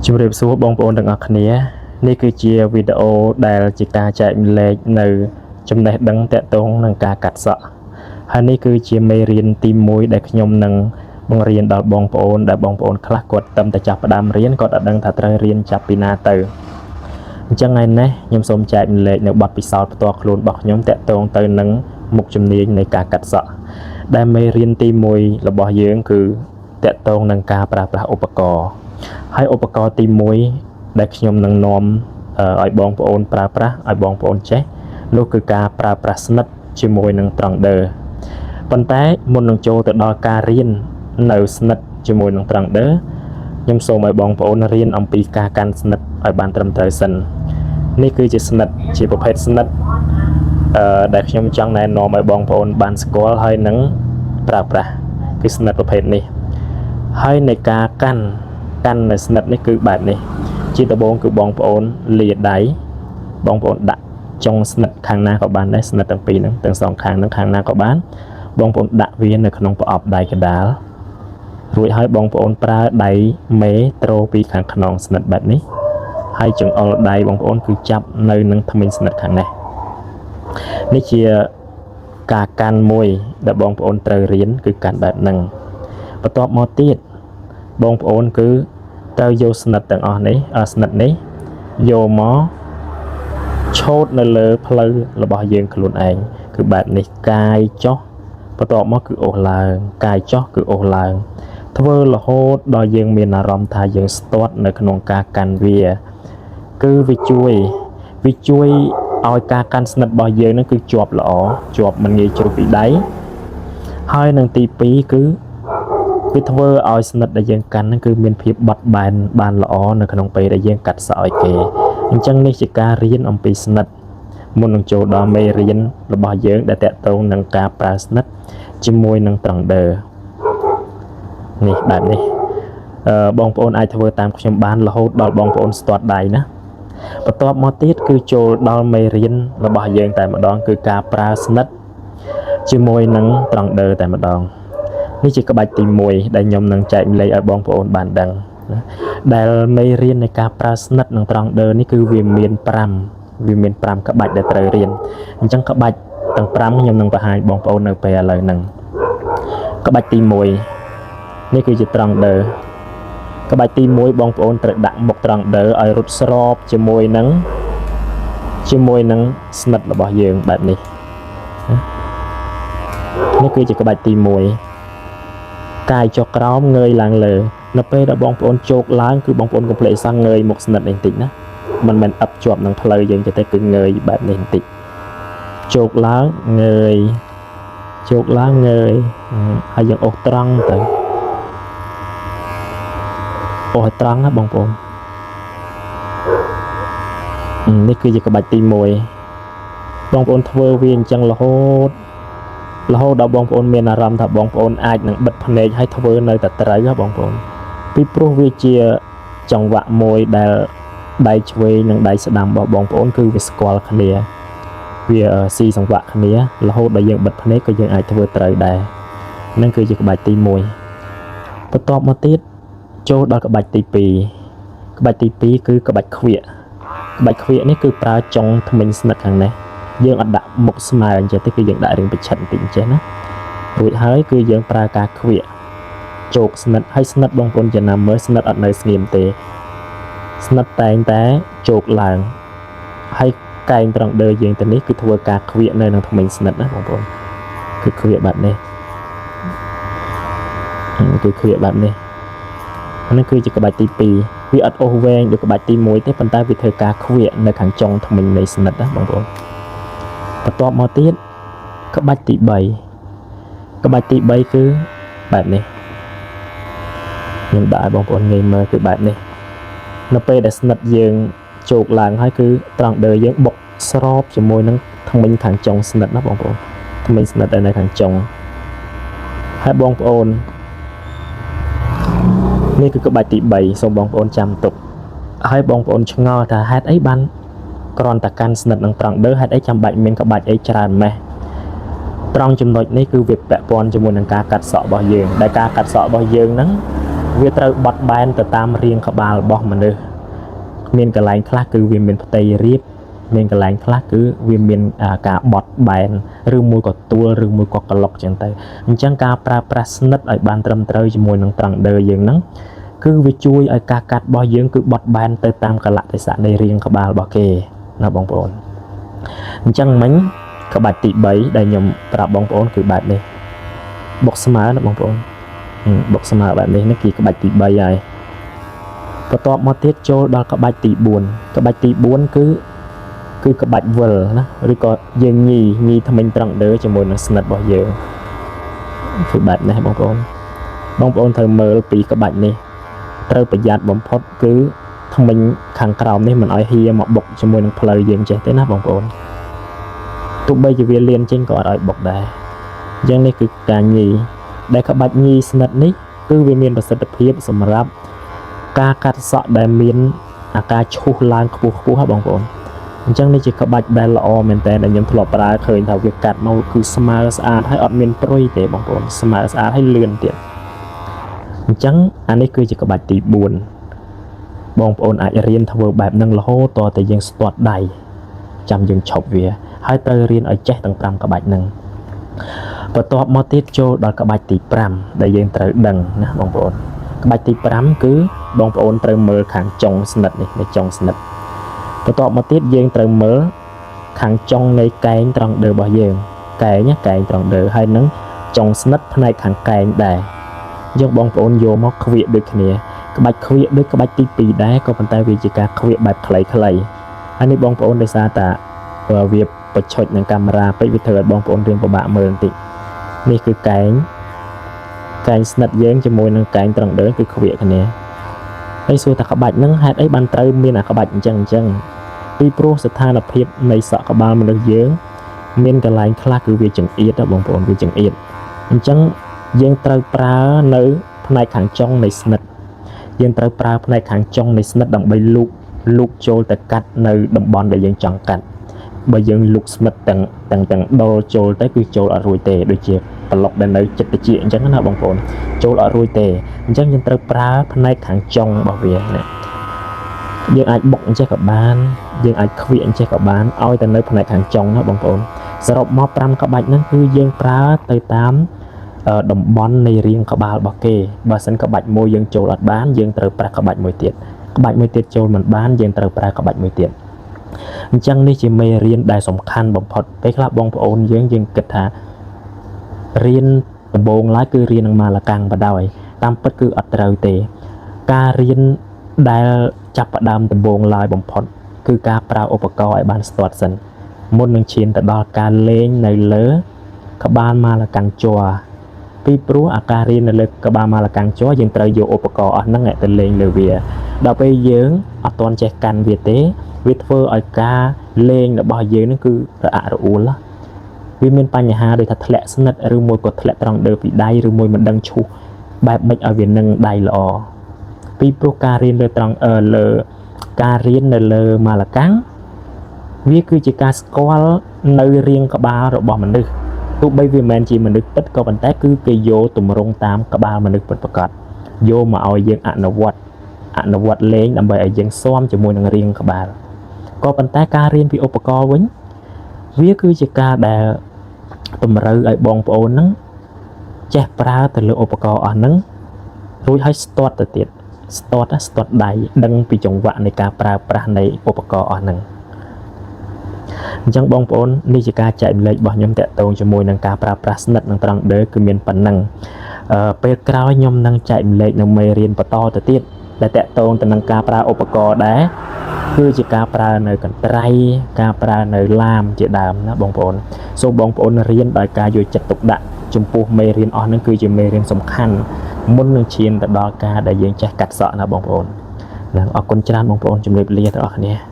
ជំរាបសួរបងប្អូនទាំងអស់គ្នានេះគឺជាវីដេអូដែលជាការចែកម្លែកនៅចំណេះដឹងទាក់ទងនឹងការកាត់សក់ហើយនេះគឺជាមេរៀនទី1ដែលខ្ញុំនឹងបង្រៀនដល់បងប្អូនដែលបងប្អូនខ្លះគាត់តែតែចាប់ផ្ដើមរៀនគាត់អត់ដឹងថាត្រូវរៀនចាប់ពីណាទៅអញ្ចឹងថ្ងៃនេះខ្ញុំសូមចែកម្លែកនៅបទពិសោធន៍ផ្ទាល់ខ្លួនរបស់ខ្ញុំទាក់ទងទៅនឹងមុខជំនាញនៃការកាត់សក់ដែលមេរៀនទី1របស់យើងគឺទាក់ទងនឹងការប្រើប្រាស់ឧបករណ៍ហើយឧបករណ៍ទី1ដែលខ្ញុំនឹងនាំឲ្យបងប្អូនប្រើប្រាស់ឲ្យបងប្អូនចេះនោះគឺការប្រើប្រាស់ស្និតជាមួយនឹងត្រង់ដឺប៉ុន្តែមុននឹងចូលទៅដល់ការរៀននៅស្និតជាមួយនឹងត្រង់ដឺខ្ញុំសូមឲ្យបងប្អូនរៀនអំពីការកាន់ស្និតឲ្យបានត្រឹមត្រូវសិននេះគឺជាស្និតជាប្រភេទស្និតដែលខ្ញុំចង់ណែនាំឲ្យបងប្អូនបានស្គាល់ហើយនឹងប្រើប្រាស់គឺស្និតប្រភេទនេះហើយនៃការកាន់នៅស្និតនេះគឺបែបនេះជាដំបូងគឺបងប្អូនលាដៃបងប្អូនដាក់ចុងស្និតខាងណាក៏បានដែរស្និតទាំងពីរហ្នឹងទាំងសងខាងហ្នឹងខាងណាក៏បានបងប្អូនដាក់វានៅក្នុងប្រអប់ដៃកណ្ដាលរួចហើយបងប្អូនប្រើដៃមេត្រូពីខាងខ្នងស្និតបែបនេះហើយចង្អុលដៃបងប្អូនគឺចាប់នៅនឹងធ្មេញស្និតខាងនេះនេះជាការកាន់មួយដែលបងប្អូនត្រូវរៀនគឺកាន់បែបហ្នឹងបន្ទាប់មកទៀតបងប្អូនគឺត្រូវយកស្និតទាំងអស់នេះស្និតនេះយកមកឆូតនៅលើផ្លូវរបស់យើងខ្លួនឯងគឺបែបនេះកាយចុះបន្ទាប់មកគឺអូសឡើងកាយចុះគឺអូសឡើងធ្វើរហូតដល់យើងមានអារម្មណ៍ថាយើងស្ទាត់នៅក្នុងការកាន់វាគឺវាជួយឲ្យការកាន់ស្និតរបស់យើងនឹងគឺជាប់ល្អជាប់មិនងាយជ្រុះពីដៃហើយនឹងទី2គឺវាធ្វើឲ្យស្និតដែលយើងកាន់ហ្នឹងគឺមានភាពបត់បែនបានល្អនៅក្នុងពេលដែលយើងកាត់សក់ឲ្យគេអញ្ចឹងនេះជាការរៀនអំពីស្និតមុននឹងចូលដល់មេរៀនរបស់យើងដែលតាក់ទងនឹងការប្រើស្និតជាមួយនឹងត្រង់ដឺនេះបែបនេះបងប្អូនអាចធ្វើតាមខ្ញុំបានរហូតដល់បងប្អូនស្ទាត់ដៃណាបន្ទាប់មកទៀតគឺចូលដល់មេរៀនរបស់យើងតែម្ដងគឺការប្រើស្និតជាមួយនឹងត្រង់ដឺតែម្ដងនេះជាក្បាច់ទី1ដែលខ្ញុំនឹងចែកម្លែកឲ្យបងប្អូនបានដឹងដែលមេរៀននៃការប្រើស្និតនិងត្រង់ដឺនេះគឺវាមាន5ក្បាច់ដែលត្រូវរៀនអញ្ចឹងក្បាច់ទាំង5ខ្ញុំនឹងបង្ហាញបងប្អូននៅពេលឥឡូវហ្នឹងក្បាច់ទី1នេះគឺជាត្រង់ដឺក្បាច់ទី1បងប្អូនត្រូវដាក់មុខត្រង់ដឺឲ្យរត់ស្របជាមួយនឹងស្និតរបស់យើងបែបនេះនេះគឺជាក្បាច់ទី1កាយចុះក្រោមងើយឡើងលើនៅពេលដែលបងប្អូនជោគឡើងគឺបងប្អូនកុំភ្លេចសោះងើយមុខស្និតនេះបន្តិចណាមិនមែនអឹបជាប់នឹងផ្លូវយើងទេគឺងើយបែបនេះបន្តិចជោគឡើងងើយហើយយើងអូសត្រង់ទៅអូសឲ្យត្រង់ណាបងប្អូននេះគឺជាក្បាច់ទី1បងប្អូនធ្វើវាអញ្ចឹងរហូតដល់បងប្អូនមានអារម្មណ៍ថាបងប្អូនអាចនឹងបិទភ្នែកហើយធ្វើនៅតែត្រូវណាបងប្អូនពីព្រោះវាជាចង្វាក់មួយដែលដៃឆ្វេងនិងដៃស្ដាំរបស់បងប្អូនគឺវាស្គាល់គ្នាវាស៊ីសង្វាក់គ្នារហូតដល់យើងបិទភ្នែកក៏យើងអាចធ្វើត្រូវដែរនឹងគឺជាក្បាច់ទី1បន្ទាប់មកទៀតចូលដល់ក្បាច់ទី2ក្បាច់ទី2គឺក្បាច់ខ្វៀកនេះគឺប្រើចុងធ្មេញស្និតខាងនេះយើងអត់ដាក់មុខស្មើអញ្ចឹងទេគឺយើងដាក់រឿងប្រឆិតបន្តិចអញ្ចឹងណារួចហើយគឺយើងប្រើការខ្វៀកជោគស្និតហើយស្និតបងប្អូនចំណាំមើលស្និតអត់នៅស្ងៀមទេស្និតតែងតែជោគឡើងហើយកែងត្រង់ដឺយើងទៅនេះគឺធ្វើការខ្វៀកនៅនឹងធ្មេញស្និតណាបងប្អូនគឺខ្វៀកបែបនេះហ្នឹងគឺជាក្បាច់ទី2វាអត់អូសវែងដូចក្បាច់ទី1ទេប៉ុន្តែវាធ្វើការខ្វៀកនៅខាងចុងធ្មេញនៃស្និតណាបងប្អូនបន្ទាប់មកទៀតក្បាច់ទី3គឺបែបនេះខ្ញុំដាក់ឲ្យបងប្អូនងាយមើលគឺបែបនេះនៅពេលដែលស្និតយើងជោគឡើងហើយគឺត្រង់ដឺយើងបុកស្របជាមួយនឹងធ្មេញខាងចុងស្និតណាបងប្អូនធ្មេញស្និតនៅខាងចុងហើយបងប្អូននេះគឺក្បាច់ទី3សូមបងប្អូនចាំទុកហើយបងប្អូនឆ្ងល់ថាហេតុអីបានគ្រាន់តែកាន់ស្និតនឹងត្រង់ដឺហេតុអីចាំបាច់មានក្បាច់អីច្រើនម៉េះត្រង់ចំណុចនេះគឺវាពាក់ព័ន្ធជាមួយនឹងការកាត់សក់របស់យើងដែលការកាត់សក់របស់យើងហ្នឹង វាត្រូវបត់បែនទៅតាមរាងក្បាលរបស់មនុស្សមានកន្លែងខ្លះគឺវាមានផ្ទៃរាបមានកន្លែងខ្លះគឺវាមានការបត់បែនឬមួយក៏ទួលឬមួយក៏ក្លុកចឹងទៅអញ្ចឹងការប្រើប្រាស់ស្និតឲ្យបានត្រឹមត្រូវជាមួយនឹងត្រង់ដឺយើងហ្នឹងគឺវាជួយឲ្យការកាត់របស់យើងគឺបត់បែនទៅតាមកលៈទេសៈនៃរាងក្បាលរបស់គេណាបងប្អូនអញ្ចឹងមិញក្បាច់ទី3ដែលខ្ញុំប្រាប់បងប្អូនគឺបែបនេះបុកស្មើណាបងប្អូនបុកស្មើបែបនេះគឺក្បាច់ទី3ហើយបន្ទាប់មកទៀតចូលដល់ក្បាច់ទី4ក្បាច់ទី4គឺក្បាច់វិលណាឬក៏យើងញីថ្មិញត្រង់ដឺជាមួយនឹងស្និតរបស់យើងគឺបែបនេះបងប្អូនត្រូវមើលពីក្បាច់នេះត្រូវប្រយ័ត្នបំផុតគឺថ្មិញខាងក្រោមនេះមិនឲ្យហៀមកបុកជាមួយនឹងផ្លូវយើងចេះទេណាបងប្អូនទោះបីជាវាលៀនចេញក៏អត់ឲ្យបុកដែរអញ្ចឹងនេះគឺការញីដែលក្បាច់ញីស្និតនេះគឺវាមានប្រសិទ្ធភាពសម្រាប់ការកាត់សក់ដែលមានអាការឈូសឡើងខ្ពស់ហ៎បងប្អូនអញ្ចឹងនេះជាក្បាច់ដែលល្អមែនតើដែលខ្ញុំធ្លាប់ប្រើឃើញថាវាកាត់មកគឺស្មើស្អាតហើយអត់មានព្រុយទេបងប្អូនស្មើស្អាតហើយលឿនទៀតអញ្ចឹងអានេះគឺជាក្បាច់ទី4បងប្អូនអាចរៀនធ្វើបែបហ្នឹងរហូតតតែយើងស្ទាត់ដៃចាំយើងឈប់វាហើយត្រូវរៀនឲ្យចេះទាំង5ក្បាច់ហ្នឹងបន្ទាប់មកទៀតចូលដល់ក្បាច់ទី5ដែលយើងត្រូវដឹងណាបងប្អូនក្បាច់ទី5គឺបងប្អូនត្រូវមើលខាងចុងស្និតនេះនៅចុងស្និតបន្ទាប់មកទៀតយើងត្រូវមើលខាងចុងនៃកែងត្រង់ដឺរបស់យើងកែងត្រង់ដឺហើយនឹងចុងស្និតផ្នែកខាងកែងដែរយើងបងប្អូនយកមកខ្វៀកដូចគ្នាក្បាច់ខ្វៀកដូចក្បាច់ទី2ដែរក៏ប៉ុន្តែវាជាការខ្វៀកបែបខ្លីៗហើយនេះបងប្អូនដោយសារតែវាប្រឆុចនឹងកាមេរ៉ាពេកវាធ្វើឲ្យបងប្អូនរៀនពិបាកមើលបន្តិចនេះគឺកែងស្និតយើងជាមួយនឹងកែងត្រង់ដឺគឺខ្វៀកគ្នាហើយសួរថាក្បាច់ហ្នឹងហេតុអីបានត្រូវមានអាក្បាច់អញ្ចឹងពីព្រោះស្ថានភាពនៃសក់ក្បាលមនុស្សយើងមានកន្លែងខ្លះគឺវាចង្អៀតបងប្អូនវាចង្អៀតអញ្ចឹងយើងត្រូវប្រើនៅផ្នែកខាងចុងនៃស្និតយើងត្រូវប្រើផ្នែកខាងចុងនៃស្និតដើម្បីលូកចូលទៅកាត់នៅតំបន់ដែលយើងចង់កាត់បើយើងលូកស្និតទាំងដុលចូលទៅគឺចូលអត់រួចទេដូចជាប្លុកដែលនៅចិត្តតិចអញ្ចឹងណាបងប្អូនចូលអត់រួចទេអញ្ចឹងយើងត្រូវប្រើផ្នែកខាងចុងរបស់វាណាយើងអាចបុកអញ្ចេះក៏បានយើងអាចខ្វៀកអញ្ចេះក៏បានឲ្យតែនៅផ្នែកខាងចុងណាបងប្អូនសរុបមក5ក្បាច់ហ្នឹងគឺយើងប្រើទៅតាមតំបន់នៃរាងក្បាលរបស់គេបើសិនក្បាច់មួយយើងចូលអត់បានយើងត្រូវប្រើក្បាច់មួយទៀតចូលមិនបានយើងត្រូវប្រើក្បាច់មួយទៀតអញ្ចឹងនេះជាមេរៀនដែលសំខាន់បំផុតពេលខ្លះបងប្អូនយើងគិតថារៀនដំបូងឡើយគឺរៀននឹងម៉ាឡាកាំងបដ ாய் តាមពិតគឺអត់ត្រូវទេការរៀនដែលចាប់ផ្ដើមដំបូងឡើយបំផុតគឺការប្រើឧបករណ៍ឲ្យបានស្ទាត់សិនមុននឹងឈានទៅដល់ការលេងនៅលើក្បាលម៉ាឡាកាំងជ័រពីព្រោះអាការរៀននៅលើក្បាលម៉ាឡាកាំងជ័រយើងត្រូវយកឧបករណ៍អស់ហ្នឹងទៅលេងលើវាដល់ពេលយើងអត់ទាន់ចេះកាន់វាទេវាធ្វើឲ្យការលេងរបស់យើងហ្នឹងគឺរអាក់រអួលវាមានបញ្ហាដូចថាធ្លាក់ស្និតឬមួយក៏ធ្លាក់ត្រង់ដឺពីដៃឬមួយមិនដឹងឈូសបែបម៉េចឲ្យវានឹងដៃល្អពីព្រោះការរៀនលើត្រង់លើការរៀននៅលើម៉ាឡាកាំងវាគឺជាការស្គាល់នៅរាងក្បាលរបស់មនុស្សទោះបីវាមិនមែនជាមនុស្សពិតក៏ប៉ុន្តែគឺគេយកទម្រង់តាមក្បាលមនុស្សពិតប្រាកដយកមកឲ្យយើងអនុវត្តលេងដើម្បីឲ្យយើងស៊ាំជាមួយនឹងរាងក្បាលក៏ប៉ុន្តែការរៀនពីឧបករណ៍វិញវាគឺជាការដែលតម្រូវឲ្យបងប្អូនហ្នឹងចេះប្រើទៅលើឧបករណ៍អស់ហ្នឹងរួចឲ្យស្ទាត់ទៅទៀតស្ទាត់ដៃដឹងពីចង្វាក់នៃការប្រើប្រាស់នៃឧបករណ៍អស់ហ្នឹងអញ្ចឹងបងប្អូននេះជាការចែករំលែករបស់ខ្ញុំតាក់ទងជាមួយនឹងការប្រើប្រាស់ស្និតនិងត្រង់ដឺគឺមានប៉ុណ្ណឹងពេលក្រោយខ្ញុំនឹងចែករំលែកនៅមេរៀនបន្តទៅទៀតដែលតាក់ទងទៅនឹងការប្រើឧបករណ៍ដែរគឺជាការប្រើនៅកន្ត្រៃការប្រើនៅឡាមជាដើមណាបងប្អូនសូមបងប្អូនរៀនដោយការយកចិត្តទុកដាក់ចំពោះមេរៀនអស់ហ្នឹងគឺជាមេរៀនសំខាន់មុននឹងឈានទៅដល់ការដែលយើងចេះកាត់សក់ណាបងប្អូនអរគុណច្រើនបងប្អូនជម្រាបលាដល់អ្នកគ្នា